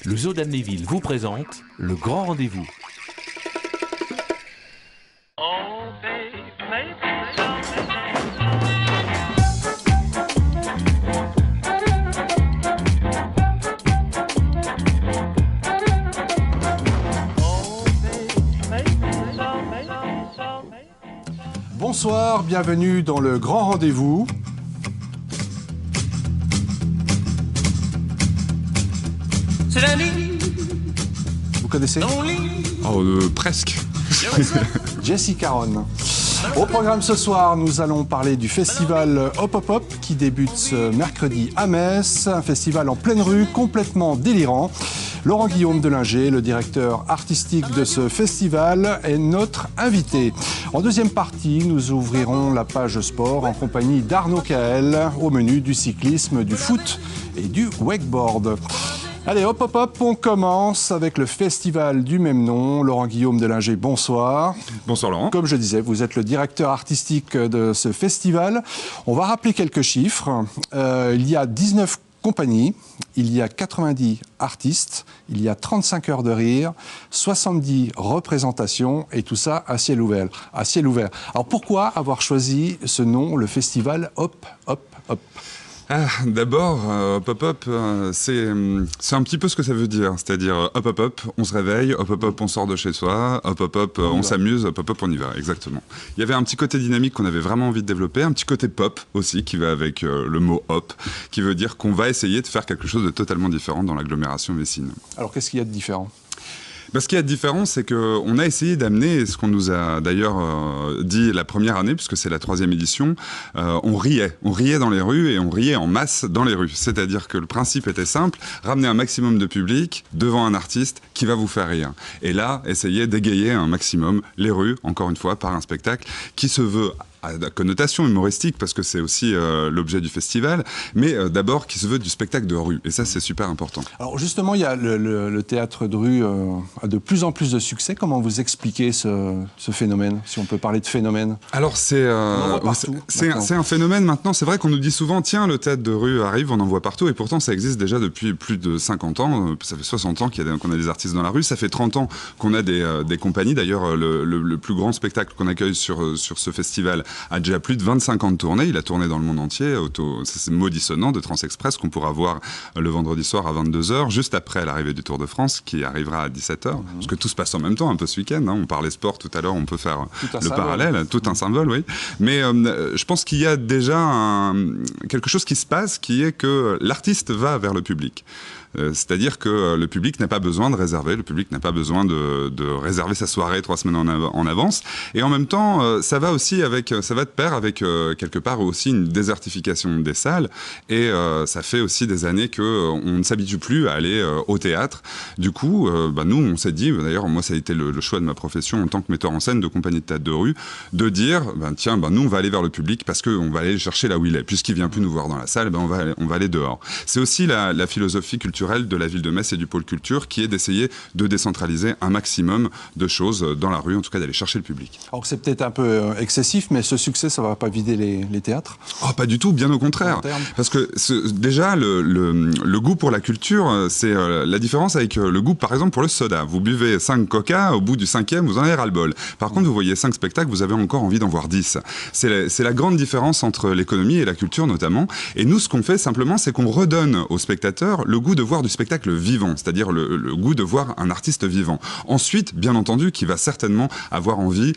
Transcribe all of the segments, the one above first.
Le Zoo d'Amnéville vous présente le grand rendez-vous. Bonsoir, bienvenue dans le grand rendez-vous. Vous connaissez? Presque. Jessie Caron. Au programme ce soir, nous allons parler du festival Hop Hop Hop qui débute ce mercredi à Metz. Un festival en pleine rue, complètement délirant. Laurent Guillaume Delinger, le directeur artistique de ce festival, est notre invité. En deuxième partie, nous ouvrirons la page sport en compagnie d'Arnaud Caël, au menu du cyclisme, du foot et du wakeboard. Allez, hop, hop, hop, on commence avec le festival du même nom. Laurent Guillaume Delinger, bonsoir. Bonsoir Laurent. Comme je disais, vous êtes le directeur artistique de ce festival. On va rappeler quelques chiffres. Il y a 19 compagnies, il y a 90 artistes, il y a 35 heures de rire, 70 représentations et tout ça à ciel ouvert. Alors pourquoi avoir choisi ce nom, le festival Hop, Hop, Hop ? D'abord, Hop Hop Hop, c'est un petit peu ce que ça veut dire. C'est-à-dire, hop hop hop, on se réveille, hop hop hop, on sort de chez soi, hop hop hop, on s'amuse, hop hop hop, on y va, exactement. Il y avait un petit côté dynamique qu'on avait vraiment envie de développer, un petit côté pop aussi, qui va avec le mot hop, qui veut dire qu'on va essayer de faire quelque chose de totalement différent dans l'agglomération messine. Alors qu'est-ce qu'il y a de différent ? Ce qu'il y a de différent, c'est qu'on a essayé d'amener, ce qu'on nous a d'ailleurs dit la première année, puisque c'est la 3e édition, on riait dans les rues et on riait en masse dans les rues. C'est-à-dire que le principe était simple, ramener un maximum de public devant un artiste qui va vous faire rire. Et là, essayer d'égayer un maximum les rues, encore une fois, par un spectacle qui se veut à la connotation humoristique, parce que c'est aussi l'objet du festival, mais d'abord qui se veut du spectacle de rue. Et ça, c'est super important. Alors justement, il y a le théâtre de rue a de plus en plus de succès. Comment vous expliquez ce phénomène, si on peut parler de phénomène? Alors c'est un phénomène maintenant. C'est vrai qu'on nous dit souvent, tiens, le théâtre de rue arrive, on en voit partout, et pourtant ça existe déjà depuis plus de 50 ans. Ça fait 60 ans qu'on a des artistes dans la rue. Ça fait 30 ans qu'on a des compagnies. D'ailleurs, le plus grand spectacle qu'on accueille sur ce festival a déjà plus de 25 ans de tournée. Il a tourné dans le monde entier. C'est Maudissonnant de Transexpress qu'on pourra voir le vendredi soir à 22h, juste après l'arrivée du Tour de France, qui arrivera à 17h. Parce que tout se passe en même temps, un peu ce week-end. On parlait sport tout à l'heure, on peut faire le parallèle. Tout un symbole, oui. Mais je pense qu'il y a déjà quelque chose qui se passe, qui est que l'artiste va vers le public. C'est-à-dire que le public n'a pas besoin de réserver, le public n'a pas besoin de réserver sa soirée 3 semaines en avance. Et en même temps, ça va de pair avec quelque part aussi une désertification des salles. Et ça fait aussi des années qu'on ne s'habitue plus à aller au théâtre. Du coup, nous, on s'est dit, d'ailleurs, moi, ça a été le choix de ma profession en tant que metteur en scène de compagnie de théâtre de rue, de dire, nous, on va aller vers le public parce qu'on va aller le chercher là où il est. Puisqu'il vient plus nous voir dans la salle, on va aller dehors. C'est aussi la philosophie culturelle de la ville de Metz et du pôle culture, qui est d'essayer de décentraliser un maximum de choses dans la rue, en tout cas d'aller chercher le public. Alors c'est peut-être un peu excessif, mais ce succès, ça ne va pas vider les théâtres? Oh, pas du tout, bien au contraire. Parce que déjà, le goût pour la culture, c'est la différence avec le goût, par exemple, pour le soda. Vous buvez 5 coca, au bout du 5e, vous en avez ras-le-bol. Par contre, vous voyez 5 spectacles, vous avez encore envie d'en voir 10. C'est la grande différence entre l'économie et la culture, notamment. Et nous, ce qu'on fait, simplement, c'est qu'on redonne aux spectateurs le goût de voir du spectacle vivant, c'est-à-dire le goût de voir un artiste vivant. Ensuite, bien entendu, qui va certainement avoir envie,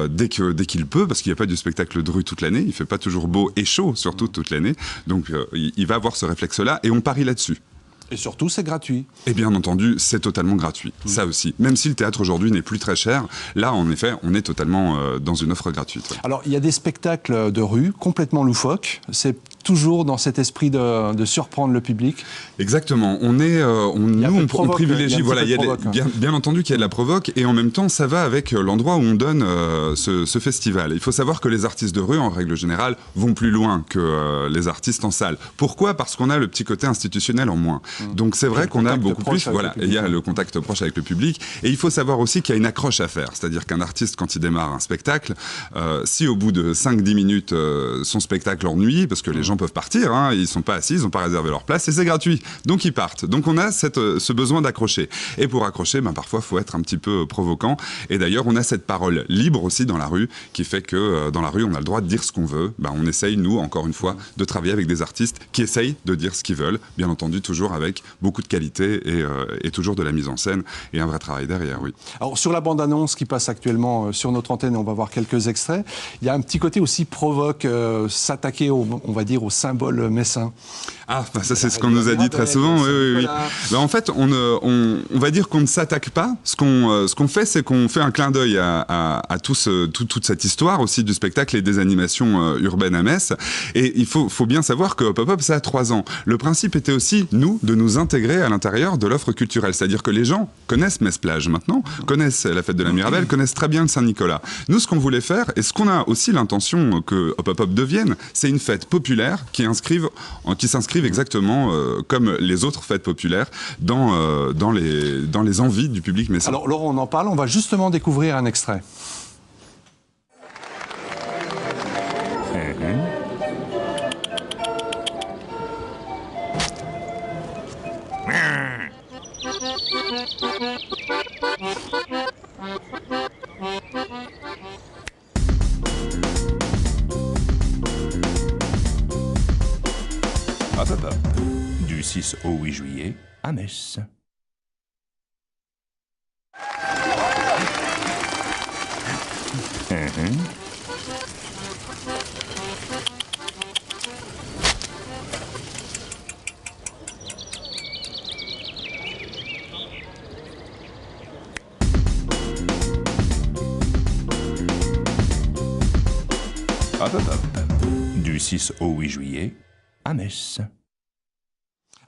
dès qu'il peut, parce qu'il n'y a pas du spectacle de rue toute l'année, il ne fait pas toujours beau et chaud, surtout toute l'année, donc il va avoir ce réflexe-là, et on parie là-dessus. Et surtout, c'est gratuit. Et bien entendu, c'est totalement gratuit, ça aussi. Même si le théâtre aujourd'hui n'est plus très cher, là, en effet, on est totalement dans une offre gratuite. Ouais. Alors, il y a des spectacles de rue complètement loufoques. C'est toujours dans cet esprit de surprendre le public. Exactement. On privilégie. Voilà, bien entendu qu'il y a de la provoque, et en même temps, ça va avec l'endroit où on donne ce festival. Il faut savoir que les artistes de rue, en règle générale, vont plus loin que les artistes en salle. Pourquoi ? Parce qu'on a le petit côté institutionnel en moins. Donc c'est vrai qu'on a beaucoup plus, voilà, il y a le contact proche avec le public, et il faut savoir aussi qu'il y a une accroche à faire, c'est-à-dire qu'un artiste, quand il démarre un spectacle, si au bout de 5-10 minutes son spectacle ennuie, parce que les gens gens peuvent partir, hein, ils sont pas assis, ils n'ont pas réservé leur place, et c'est gratuit. Donc ils partent. Donc on a ce besoin d'accrocher. Et pour accrocher, parfois, il faut être un petit peu provocant. Et d'ailleurs, on a cette parole libre aussi dans la rue, qui fait que dans la rue, on a le droit de dire ce qu'on veut. On essaye, nous, encore une fois, de travailler avec des artistes qui essayent de dire ce qu'ils veulent, bien entendu, toujours avec beaucoup de qualité et toujours de la mise en scène et un vrai travail derrière, oui. Alors, sur la bande-annonce qui passe actuellement sur notre antenne, on va voir quelques extraits, il y a un petit côté aussi provoque, s'attaquer, on va dire, au symbole messin. Ah, ça c'est ce qu'on nous a dit très souvent. Oui. En fait, on va dire qu'on ne s'attaque pas. Ce qu'on fait, c'est qu'on fait un clin d'œil à toute cette histoire aussi du spectacle et des animations urbaines à Metz. Et il faut bien savoir que Hop Hop Hop, ça a 3 ans. Le principe était aussi, nous, de nous intégrer à l'intérieur de l'offre culturelle. C'est-à-dire que les gens connaissent Metz-Plage maintenant, connaissent la fête de la Mirabelle, connaissent très bien le Saint-Nicolas. Nous, ce qu'on voulait faire, et ce qu'on a aussi l'intention que Hop Hop Hop devienne, c'est une fête populaire qui s'inscrive exactement comme les autres fêtes populaires dans les envies du public messin. Alors Laurent, on en parle, on va justement découvrir un extrait. Hop Hop Hop, du 6 au 8 juillet à Metz. Hop Hop Hop, du 6 au 8 juillet à Metz.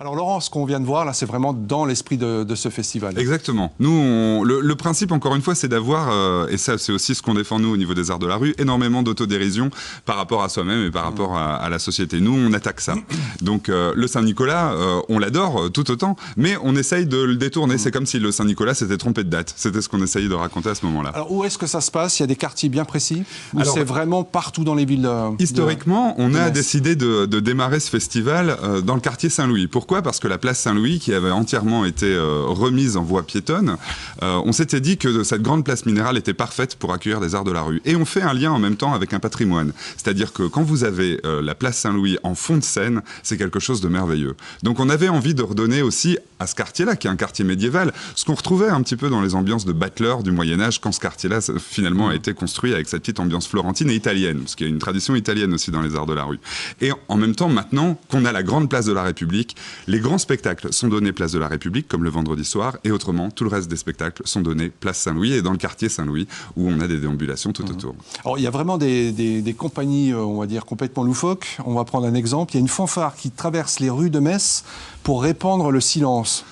Alors Laurent, ce qu'on vient de voir là, c'est vraiment dans l'esprit de ce festival. Exactement. Nous, le principe, encore une fois, c'est d'avoir, et ça c'est aussi ce qu'on défend nous au niveau des arts de la rue, énormément d'autodérision par rapport à soi-même et par rapport à la société. Nous, on attaque ça. Donc le Saint-Nicolas, on l'adore tout autant, mais on essaye de le détourner. C'est comme si le Saint-Nicolas s'était trompé de date. C'était ce qu'on essayait de raconter à ce moment-là. Alors où est-ce que ça se passe? Il y a des quartiers bien précis? Ou c'est vraiment partout dans les villes historiquement, on a décidé de démarrer ce festival dans le quartier Saint-Louis. Pourquoi? Parce que la place Saint-Louis, qui avait entièrement été remise en voie piétonne, on s'était dit que cette grande place minérale était parfaite pour accueillir des arts de la rue. Et on fait un lien en même temps avec un patrimoine. C'est-à-dire que quand vous avez la place Saint-Louis en fond de scène, c'est quelque chose de merveilleux. Donc on avait envie de redonner aussi à ce quartier-là, qui est un quartier médiéval, ce qu'on retrouvait un petit peu dans les ambiances de battleurs du Moyen-Âge, quand ce quartier-là finalement a été construit avec cette petite ambiance florentine et italienne, parce qu'il y a une tradition italienne aussi dans les arts de la rue. Et en même temps, maintenant qu'on a la grande place de la République, les grands spectacles sont donnés place de la République, comme le vendredi soir, et autrement, tout le reste des spectacles sont donnés place Saint-Louis et dans le quartier Saint-Louis, où on a des déambulations tout autour. Alors, il y a vraiment des compagnies, on va dire, complètement loufoques. On va prendre un exemple. Il y a une fanfare qui traverse les rues de Metz pour répandre le silence.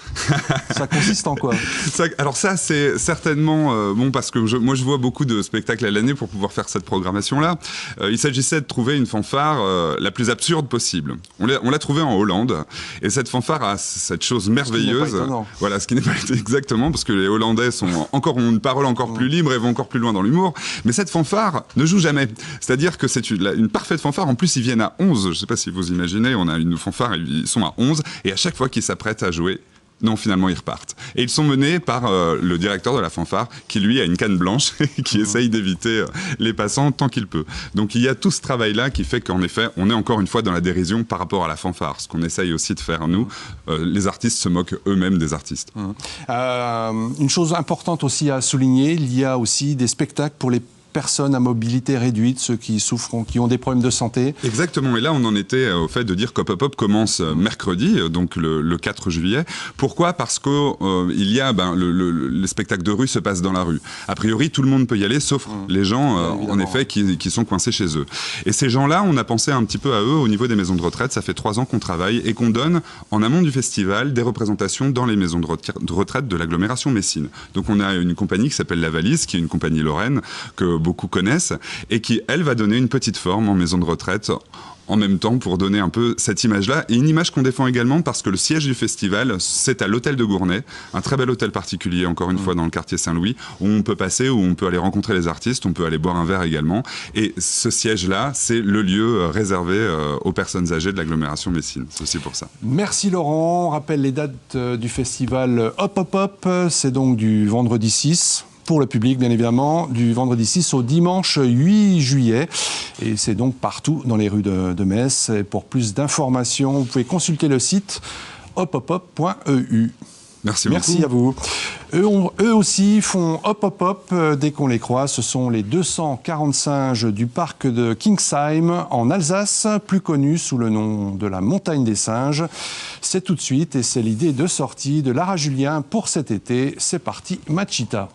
Ça consiste en quoi? Alors ça, c'est certainement bon, parce que moi je vois beaucoup de spectacles à l'année pour pouvoir faire cette programmation-là. Il s'agissait de trouver une fanfare la plus absurde possible. On l'a trouvée en Hollande, et cette fanfare a cette chose merveilleuse. Voilà, ce qui n'est pas exactement, parce que les Hollandais ont une parole encore plus libre et vont encore plus loin dans l'humour. Mais cette fanfare ne joue jamais. C'est-à-dire que c'est une parfaite fanfare. En plus, ils viennent à 11. Je ne sais pas si vous imaginez, on a une fanfare, ils sont à 11, et à chaque fois qu'ils s'apprêtent à jouer, non, finalement, ils repartent. Et ils sont menés par le directeur de la fanfare, qui, lui, a une canne blanche et qui essaye d'éviter les passants tant qu'il peut. Donc, il y a tout ce travail-là qui fait qu'en effet, on est encore une fois dans la dérision par rapport à la fanfare. Ce qu'on essaye aussi de faire, nous, les artistes se moquent eux-mêmes des artistes. Une chose importante aussi à souligner, il y a aussi des spectacles pour les personnes à mobilité réduite, ceux qui souffrent, qui ont des problèmes de santé. Exactement, et là on en était au fait de dire qu'Hop Hop Hop commence mercredi, donc le 4 juillet. Pourquoi? Parce que il y a le spectacle de rue se passe dans la rue. A priori tout le monde peut y aller, sauf les gens en effet qui sont coincés chez eux. Et ces gens-là, on a pensé un petit peu à eux au niveau des maisons de retraite. Ça fait 3 ans qu'on travaille et qu'on donne en amont du festival des représentations dans les maisons de retraite de l'agglomération messine. Donc on a une compagnie qui s'appelle La Valise, qui est une compagnie lorraine que beaucoup connaissent, et qui, elle, va donner une petite forme en maison de retraite en même temps pour donner un peu cette image-là. Et une image qu'on défend également parce que le siège du festival, c'est à l'hôtel de Gournay, un très bel hôtel particulier, encore une fois, dans le quartier Saint-Louis, où on peut passer, où on peut aller rencontrer les artistes, on peut aller boire un verre également. Et ce siège-là, c'est le lieu réservé aux personnes âgées de l'agglomération Messine. C'est aussi pour ça. Merci Laurent. On rappelle les dates du festival Hop Hop Hop. C'est donc du vendredi 6. Pour le public, bien évidemment, du vendredi 6 au dimanche 8 juillet. Et c'est donc partout dans les rues de Metz. Et pour plus d'informations, vous pouvez consulter le site hophopop.eu. Merci beaucoup. Merci à vous. Eux aussi font hop hop hop dès qu'on les croise. Ce sont les 240 singes du parc de Kingsheim en Alsace, plus connu sous le nom de la montagne des singes. C'est tout de suite et c'est l'idée de sortie de Lara Julien pour cet été. C'est parti, Machita.